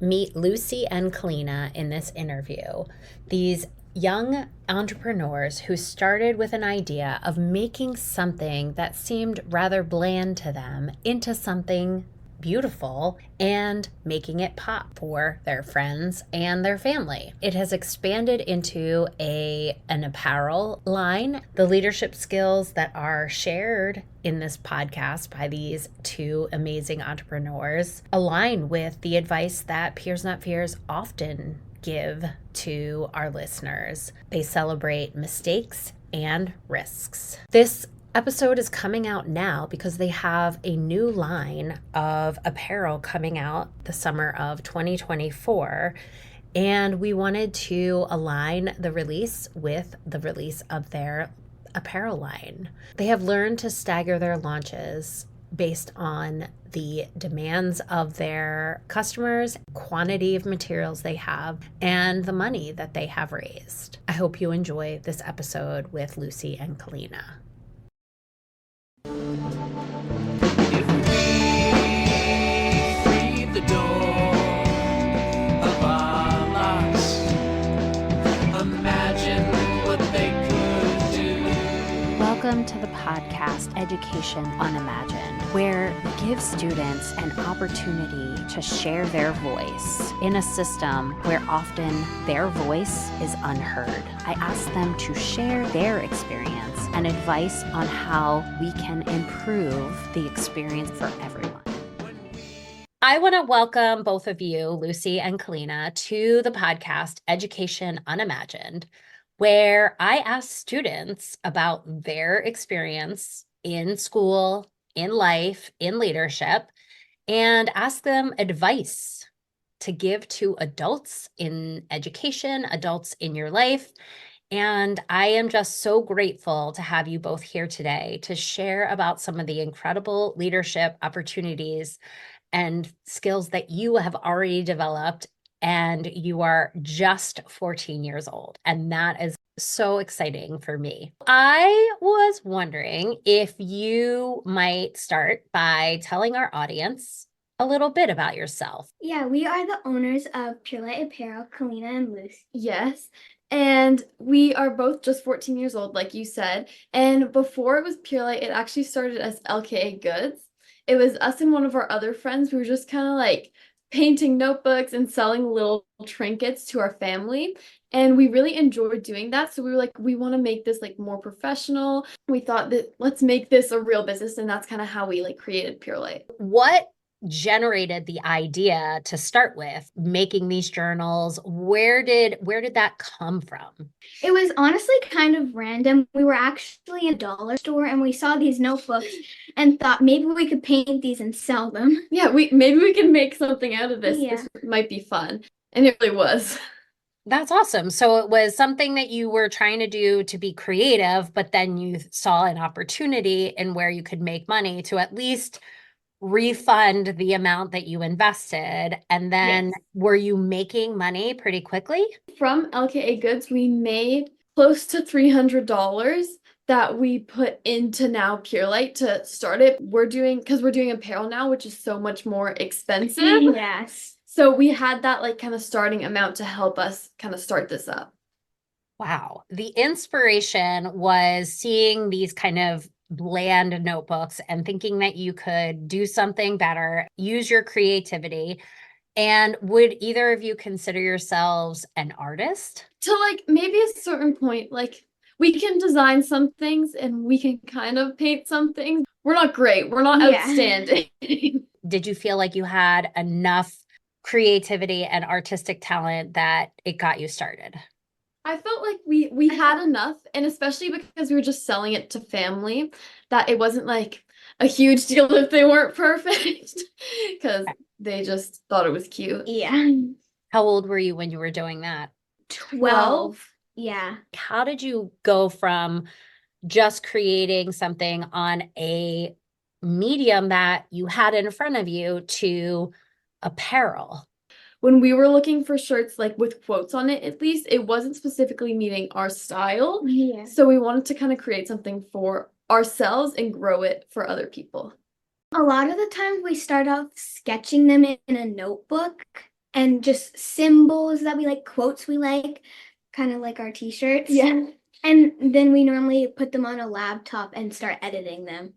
Meet Lucy and Kalena in this interview. These young entrepreneurs who started with an idea of making something that seemed rather bland to them into something beautiful and making it pop for their friends and their family. It has expanded into an apparel line. The leadership skills that are shared in this podcast by these two amazing entrepreneurs align with the advice that Peers Not Fears often give to our listeners. They celebrate mistakes and risks. This episode is coming out now because they have a new line of apparel coming out the summer of 2024. And we wanted to align the release with the release of their apparel line. They have learned to stagger their launches based on the demands of their customers, quantity of materials they have, and the money that they have raised. I hope you enjoy this episode with Lucy and Kalena. If we freed the door of our locks, imagine what they could do. Welcome to the podcast Education Unimagined, where we give students an opportunity to share their voice in a system where often their voice is unheard. I ask them to share their experience and advice on how we can improve the experience for everyone. I want to welcome both of you, Lucy and Kalena, to the podcast Education Unimagined, where I ask students about their experience in school, in life, in leadership, and ask them advice to give to adults in education, adults in your life. And I am just so grateful to have you both here today to share about some of the incredible leadership opportunities and skills that you have already developed. And you are just 14 years old. And that is so exciting for me. I was wondering if you might start by telling our audience a little bit about yourself. Yeah, we are the owners of PureLight Apparel, Kalena and Lucy. Yes. And we are both just 14 years old, like you said. And before it was PureLight, it actually started as LKA Goods. It was us and one of our other friends. We were just kind of like painting notebooks and selling little trinkets to our family. And we really enjoyed doing that. So we were like, we want to make this like more professional. We thought that let's make this a real business. And that's kind of how we like created PureLight. What generated the idea to start with making these journals? Where did that come from? It was honestly kind of random. We were actually in a dollar store and we saw these notebooks and thought maybe we could paint these and sell them. Yeah, maybe we can make something out of this. Yeah. This might be fun. And it really was. That's awesome. So it was something that you were trying to do to be creative, but then you saw an opportunity in where you could make money to at least refund the amount that you invested. And then Yes. Were you making money pretty quickly? From LKA Goods, we made close to $300 that we put into now PureLight to start it. We're doing apparel now, which is so much more expensive. Yes. So we had that like kind of starting amount to help us kind of start this up. Wow. The inspiration was seeing these kind of bland notebooks and thinking that you could do something better, use your creativity. And would either of you consider yourselves an artist? To like maybe a certain point, like we can design some things and we can kind of paint some things. We're not great. We're not Yeah. outstanding. Did you feel like you had enough creativity and artistic talent that it got you started? I felt like we had enough, and especially because we were just selling it to family, that it wasn't like a huge deal if they weren't perfect, because they just thought it was cute. Yeah. How old were you when you were doing that? 12. Yeah. How did you go from just creating something on a medium that you had in front of you to apparel? When we were looking for shirts like with quotes on it, at least, it wasn't specifically meeting our style. Yeah. So we wanted to kind of create something for ourselves and grow it for other people. A lot of the times we start off sketching them in a notebook and just symbols that we like, quotes we like, kind of like our t-shirts. Yeah. And then we normally put them on a laptop and start editing them.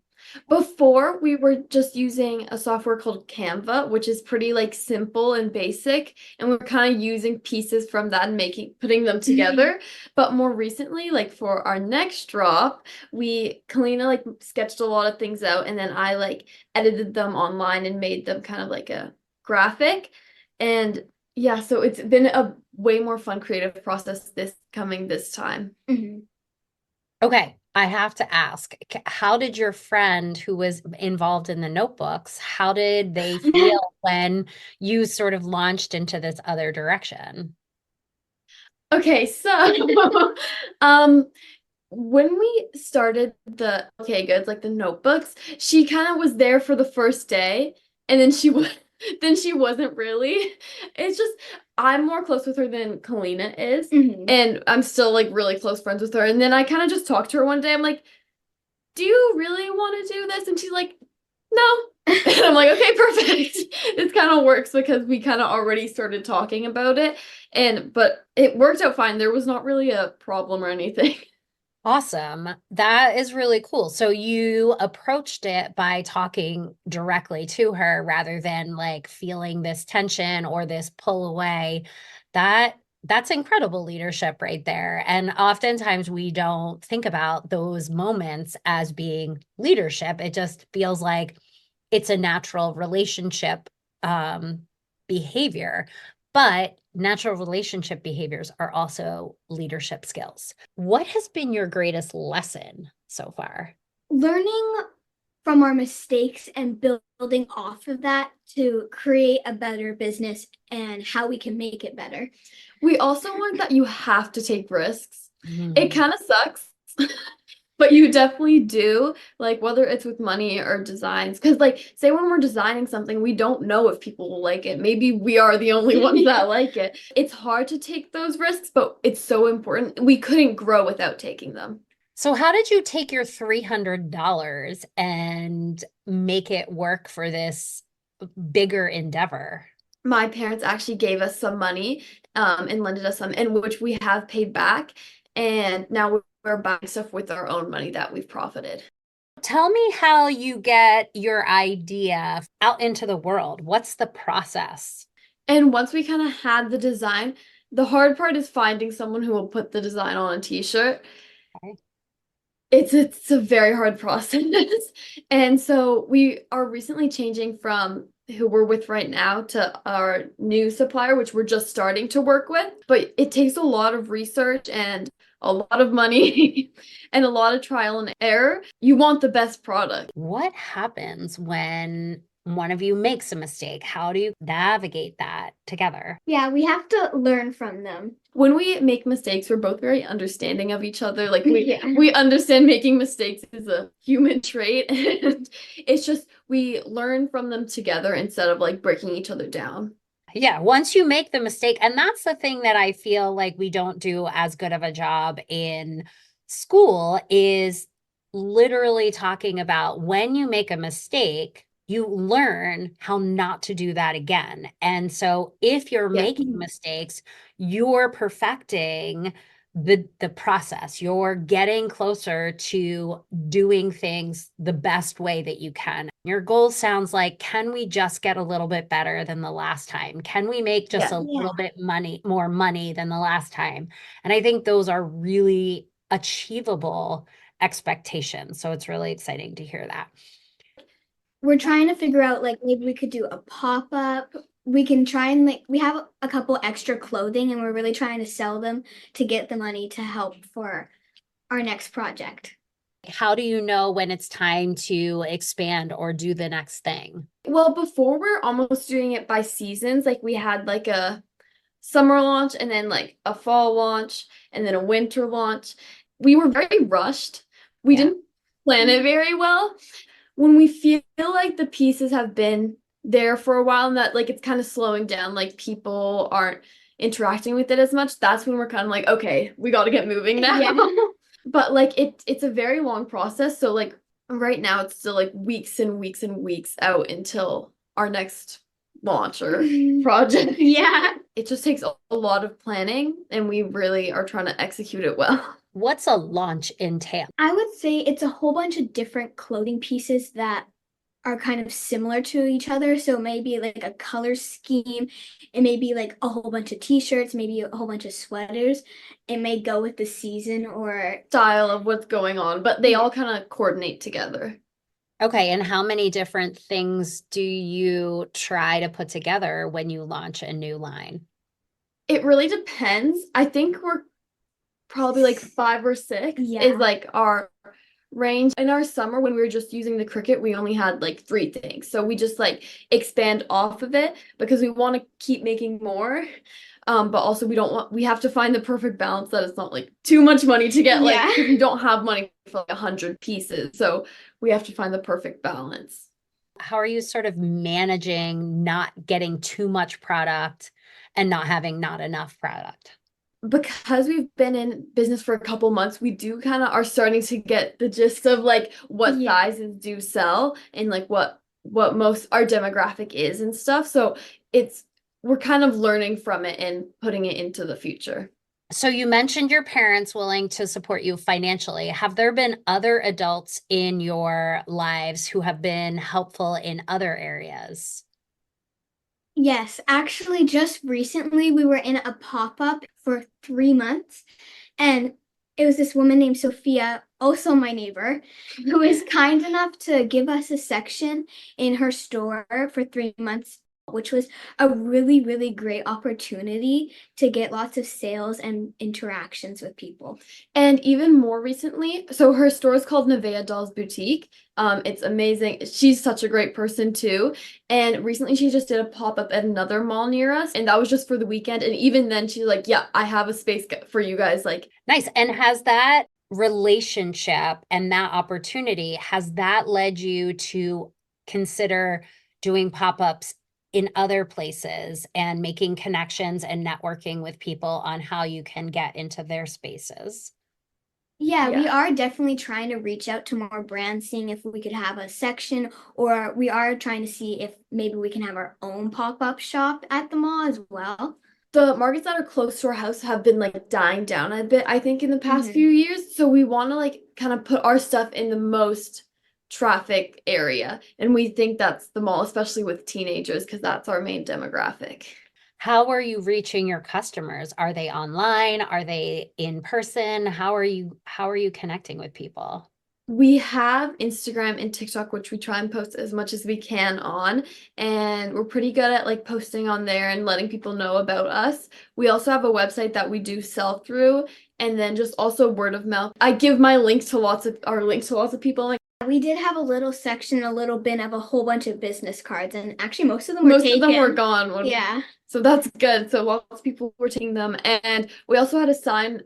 Before we were just using a software called Canva, which is pretty like simple and basic, and we are kind of using pieces from that and putting them together. But more recently, like for our next drop, Kalena like sketched a lot of things out, and then I like edited them online and made them kind of like a graphic. And yeah, so it's been a way more fun creative process this time. Mm-hmm. Okay, I have to ask, how did your friend who was involved in the notebooks, how did they feel when you sort of launched into this other direction? Okay, so um when we started the okay goods, like the notebooks, she kind of was there for the first day, and then she wasn't really. It's just I'm more close with her than Kalena is, and I'm still like really close friends with her. And then I kind of just talked to her one day. I'm like, "Do you really want to do this?" And she's like, "No." And I'm like, "Okay, perfect." This kind of works because we kind of already started talking about it, but it worked out fine. There was not really a problem or anything. Awesome. That is really cool. So you approached it by talking directly to her rather than like feeling this tension or this pull away. That's incredible leadership right there. And oftentimes we don't think about those moments as being leadership. It just feels like it's a natural relationship behavior. But natural relationship behaviors are also leadership skills. What has been your greatest lesson so far? Learning from our mistakes and building off of that to create a better business and how we can make it better. We also learned that you have to take risks. Mm. It kind of sucks, but you definitely do, like whether it's with money or designs. Because, like, say when we're designing something, we don't know if people will like it. Maybe we are the only ones that like it. It's hard to take those risks, but it's so important. We couldn't grow without taking them. So how did you take your $300 and make it work for this bigger endeavor? My parents actually gave us some money and lended us some, in which we have paid back. And now we're buying stuff with our own money that we've profited. Tell me how you get your idea out into the world. What's the process? And once we kind of had the design, the hard part is finding someone who will put the design on a t-shirt. Okay. It's a very hard process. And so we are recently changing from who we're with right now to our new supplier, which we're just starting to work with. But it takes a lot of research and a lot of money and a lot of trial and error. You want the best product. What happens when one of you makes a mistake? How do you navigate that together? Yeah, we have to learn from them. When we make mistakes, we're both very understanding of each other. Like Yeah. we understand making mistakes is a human trait, and it's just we learn from them together instead of like breaking each other down. Yeah, once you make the mistake, and that's the thing that I feel like we don't do as good of a job in school is literally talking about when you make a mistake, you learn how not to do that again. And so if you're Yeah. making mistakes, you're perfecting the process. You're getting closer to doing things the best way that you can. Your goal sounds like, can we just get a little bit better than the last time? Can we make just Yeah. a little bit more money than the last time? And I think those are really achievable expectations. So it's really exciting to hear that. We're trying to figure out like maybe we could do a pop-up. We can try and like we have a couple extra clothing and we're really trying to sell them to get the money to help for our next project. How do you know when it's time to expand or do the next thing? Well, before we're almost doing it by seasons, like we had like a summer launch and then like a fall launch and then a winter launch. We were very rushed. We Yeah. didn't plan it very well. When we feel like the pieces have been there for a while and that like it's kind of slowing down, like people aren't interacting with it as much, that's when we're kind of like, okay, we got to get moving now. Yeah. But like it's a very long process. So like right now it's still like weeks and weeks and weeks out until our next launch or project. Yeah. It just takes a lot of planning, and we really are trying to execute it well. What's a launch entail? I would say it's a whole bunch of different clothing pieces that are kind of similar to each other. So maybe like a color scheme, it may be like a whole bunch of t-shirts, maybe a whole bunch of sweaters. It may go with the season or Style of what's going on, but they all kind of coordinate together. Okay, and how many different things do you try to put together when you launch a new line? It really depends. I think we're probably like 5 or 6 Yeah. is like our range. In our summer, when we were just using the Cricut, we only had like 3 things. So we just like expand off of it because we want to keep making more. But also we have to find the perfect balance that it's not like too much money to get like, Yeah. because we don't have money for like 100 pieces. So we have to find the perfect balance. How are you sort of managing not getting too much product and not having not enough product? Because we've been in business for a couple months, we do kind of are starting to get the gist of like what Yeah. sizes do sell and like what most our demographic is and stuff. So we're kind of learning from it and putting it into the future. So you mentioned your parents willing to support you financially. Have there been other adults in your lives who have been helpful in other areas? Yes, actually, just recently we were in a pop-up for 3 months, and it was this woman named Sophia, also my neighbor, who was kind enough to give us a section in her store for 3 months, which was a really, really great opportunity to get lots of sales and interactions with people. And even more recently, so her store is called Nevaeh Dolls Boutique. It's amazing. She's such a great person too. And recently she just did a pop-up at another mall near us, and that was just for the weekend. And even then she's like, yeah, I have a space for you guys. Like, Nice. And has that relationship and that opportunity, has that led you to consider doing pop-ups in other places and making connections and networking with people on how you can get into their spaces? Yeah, we Yeah. are definitely trying to reach out to more brands, seeing if we could have a section, or we are trying to see if maybe we can have our own pop-up shop at the mall as well. The markets that are close to our house have been like dying down a bit, I think, in the past Mhm. few years. So we want to like kind of put our stuff in the most traffic area. And we think that's the mall, especially with teenagers, because that's our main demographic. How are you reaching your customers? Are they online? Are they in person? How are you connecting with people? We have Instagram and TikTok, which we try and post as much as we can on, and we're pretty good at like posting on there and letting people know about us. We also have a website that we do sell through, and then just also word of mouth. I give my links to lots of people. Like, We did have a little section, a little bin of a whole bunch of business cards, and actually most of them were most of them were taken. gone. Yeah. So that's good. So lots of people were taking them, and we also had a sign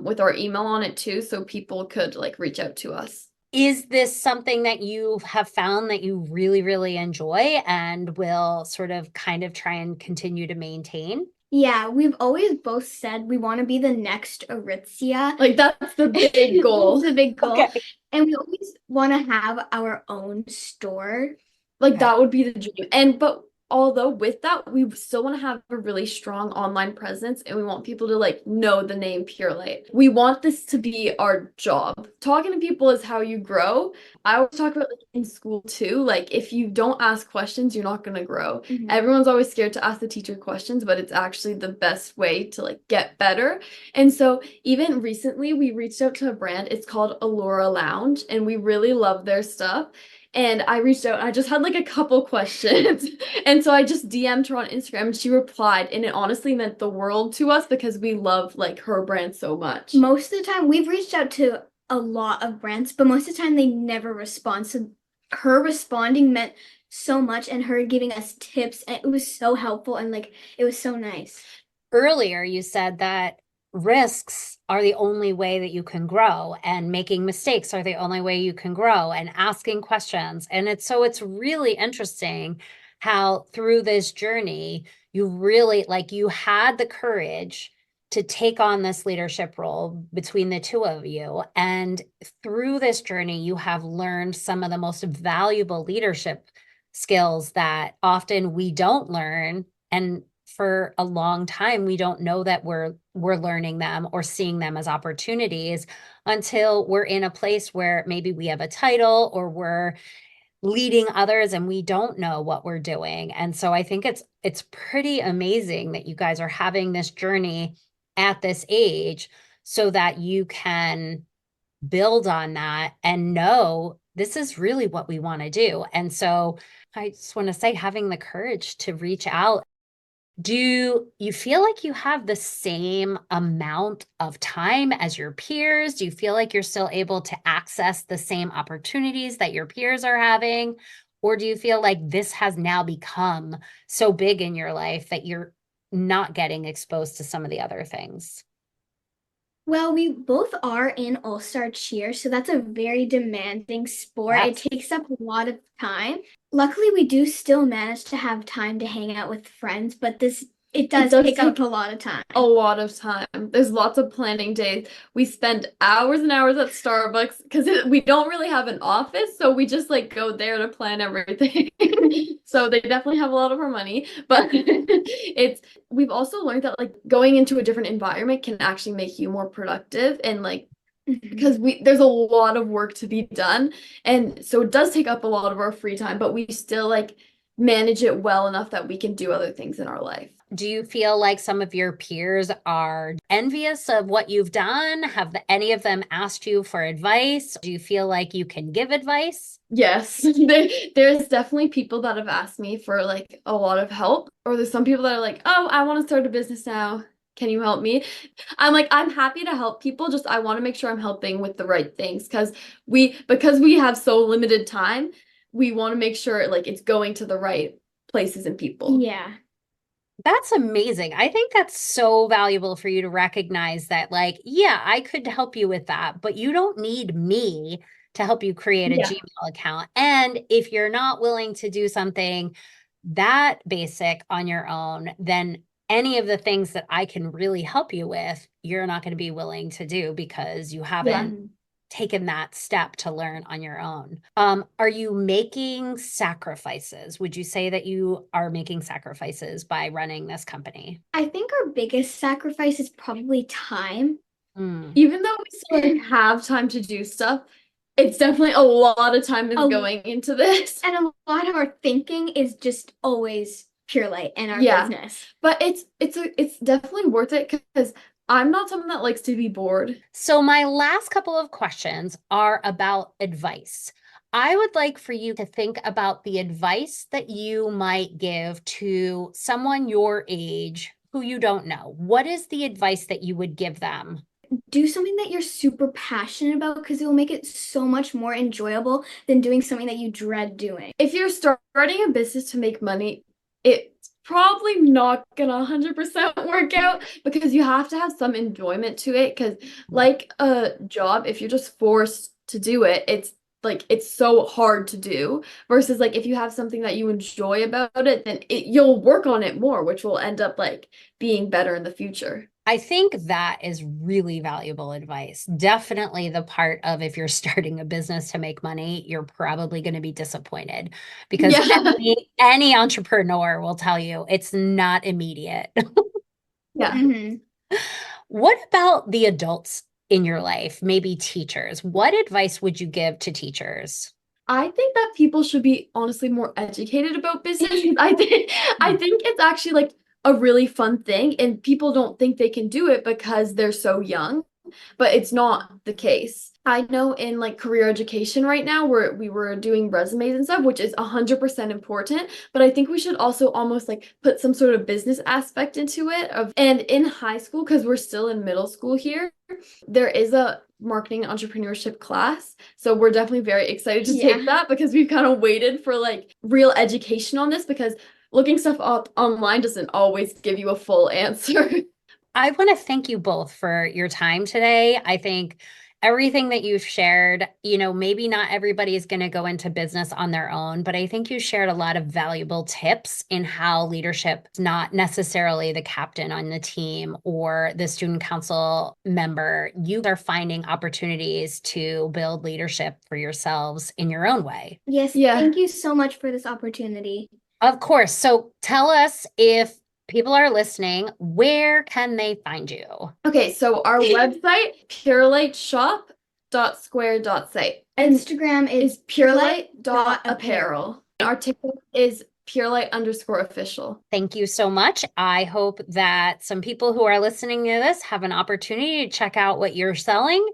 with our email on it too, so people could like reach out to us. Is this something that you have found that you really, really enjoy and will sort of kind of try and continue to maintain? Yeah, we've always both said we want to be the next Aritzia. Like that's the big goal. It's a big goal. Okay. And we always want to have our own store. Like Okay. that would be the dream. But although with that, we still want to have a really strong online presence, and we want people to like know the name PureLight. We want this to be our job. Talking to people is how you grow. I always talk about like in school too. Like if you don't ask questions, you're not gonna grow. Mhm. Everyone's always scared to ask the teacher questions, but it's actually the best way to like get better. And so even recently we reached out to a brand. It's called Allura Lounge, and we really love their stuff. And I reached out and I just had like a couple questions. And so I just DM'd her on Instagram and she replied. And it honestly meant the world to us because we love like her brand so much. Most of the time, we've reached out to a lot of brands, but most of the time they never respond. So her responding meant so much, and her giving us tips, and it was so helpful, and like it was so nice. Earlier, you said that risks are the only way that you can grow, and making mistakes are the only way you can grow, and asking questions. And it's really interesting how through this journey, you really you had the courage to take on this leadership role between the two of you. And through this journey, you have learned some of the most valuable leadership skills that often we don't learn. And for a long time, we don't know that we're learning them or seeing them as opportunities until we're in a place where maybe we have a title or we're leading others and we don't know what we're doing. And so I think it's pretty amazing that you guys are having this journey at this age so that you can build on that and know this is really what we want to do. And so I just want to say, having the courage to reach out. Do you feel like you have the same amount of time as your peers? Do you feel like you're still able to access the same opportunities that your peers are having? Or do you feel like this has now become so big in your life that you're not getting exposed to some of the other things? Well, we both are in All-Star Cheer, so that's a very demanding sport. It Yes. takes up a lot of time. Luckily, we do still manage to have time to hang out with friends, but it does does take up take a lot of time. a lot of time. There's lots of planning days. We spend hours and hours at Starbucks because we don't really have an office, so we just like go there to plan everything. So they definitely have a lot of our money, but we've also learned that like going into a different environment can actually make you more productive and like because there's a lot of work to be done, and so it does take up a lot of our free time, but we still like manage it well enough that we can do other things in our life. Do you feel like some of your peers are envious of what you've done? Have any of them asked you for advice? Do you feel like you can give advice? Yes, there's definitely people that have asked me for like a lot of help, or there's some people that are like, "Oh, I want to start a business now. Can you help me?" I'm like, I'm happy to help people, just I want to make sure I'm helping with the right things because we have so limited time, we want to make sure like it's going to the right places and people. Yeah. That's amazing. I think that's so valuable for you to recognize that, like, yeah, I could help you with that, but you don't need me to help you create a Yeah. Gmail account. And if you're not willing to do something that basic on your own, then any of the things that I can really help you with, you're not going to be willing to do because you Yeah. haven't taken that step to learn on your own. Are you making sacrifices? Would you say that you are making sacrifices by running this company? I think our biggest sacrifice is probably time. Mm. Even though we still like have time to do stuff, it's definitely a lot of time is A- going into this. And a lot of our thinking is just always PureLight and our Yeah. business. But it's definitely worth it because I'm not someone that likes to be bored. So my last couple of questions are about advice. I would like for you to think about the advice that you might give to someone your age who you don't know. What is the advice that you would give them? Do something that you're super passionate about because it will make it so much more enjoyable than doing something that you dread doing. If you're starting a business to make money, it's probably not gonna 100% work out because you have to have some enjoyment to it. Because, like a job, if you're just forced to do it, it's like it's so hard to do. Versus, like, if you have something that you enjoy about it, then you'll work on it more, which will end up like being better in the future. I think that is really valuable advice. Definitely the part of if you're starting a business to make money, you're probably going to be disappointed because Yeah. any entrepreneur will tell you it's not immediate. Yeah. Mhm. What about the adults in your life, maybe teachers? What advice would you give to teachers? I think that people should be honestly more educated about business. I think it's actually like a really fun thing and people don't think they can do it because they're so young, but it's not the case. I know in like career education right now where we were doing resumes and stuff, which is 100% important, but I think we should also almost like put some sort of business aspect into it and in high school because we're still in middle school here, there is a marketing and entrepreneurship class. So we're definitely very excited to Yeah. take that because we've kind of waited for like real education on this because looking stuff up online doesn't always give you a full answer. I want to thank you both for your time today. I think everything that you've shared. Maybe not everybody is going to go into business on their own, but I think you shared a lot of valuable tips in how leadership is not necessarily the captain on the team or the student council member. You are finding opportunities to build leadership for yourselves in your own way. Yes, Yeah. thank you so much for this opportunity. Of course. So tell us, if people are listening, where can they find you? Okay, so our website, purelightshop.square.site. Instagram is purelight.apparel. Our TikTok is purelight_official. Thank you so much. I hope that some people who are listening to this have an opportunity to check out what you're selling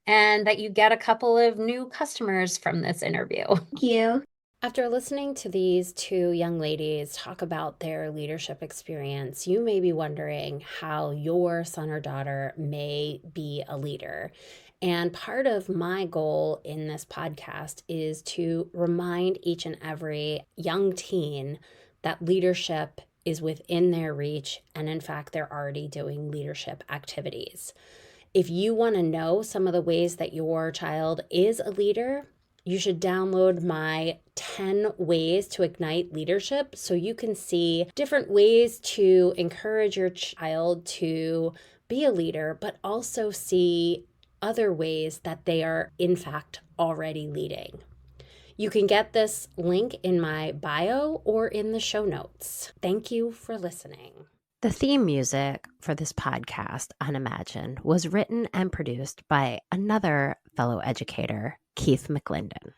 and that you get a couple of new customers from this interview. Thank you. After listening to these two young ladies talk about their leadership experience, you may be wondering how your son or daughter may be a leader. And part of my goal in this podcast is to remind each and every young teen that leadership is within their reach, and in fact, they're already doing leadership activities. If you want to know some of the ways that your child is a leader, you should download my 10 ways to ignite leadership so you can see different ways to encourage your child to be a leader, but also see other ways that they are in fact already leading. You can get this link in my bio or in the show notes. Thank you for listening. The theme music for this podcast, Unimagined, was written and produced by another fellow educator, Keith McClendon.